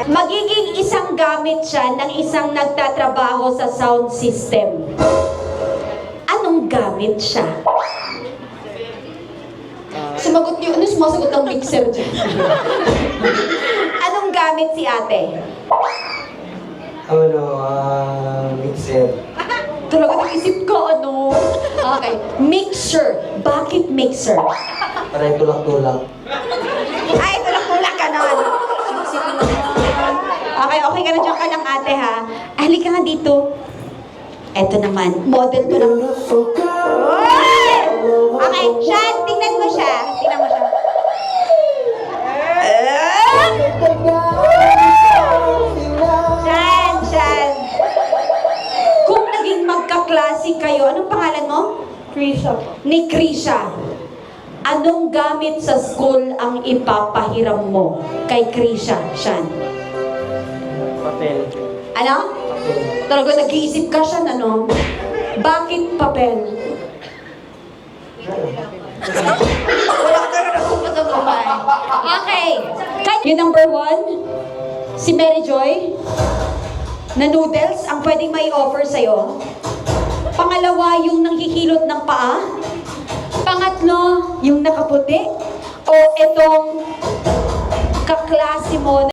Magiging isang gamit siya ng isang nagtatrabaho sa sound system. Anong gamit siya? Sumagot niyo, ano sumasagot ng mixer dyan? Anong gamit si ate? Mixer. Talaga naisip ko, ano? Okay, mixer. Bakit mixer? Parang tulak-tulak. Ay, tulak-tulak ka nun. Okay, okay ka na dyan ka lang ate ha. Halika nga dito. Eto naman, model to ng... Oy! Okay, Sean, tingnan mo siya. Tingnan mo siya. Sean. Kung naging magkaklase kayo, anong pangalan mo? Krisha. Ni Krisha. Anong gamit sa school ang ipapahiram mo kay Krisha, Sean? Papel. Ano? Talaga nag-iisip ka siya, ano? Bakit papel? Wala ka na nakuha sa buhay. Okay. Yung number 1, si Mary Joy, na noodles ang pwedeng may offer sa'yo. Pangalawa, yung nanghihilot ng paa. Pangatlo, yung nakaputi. O itong kaklase mo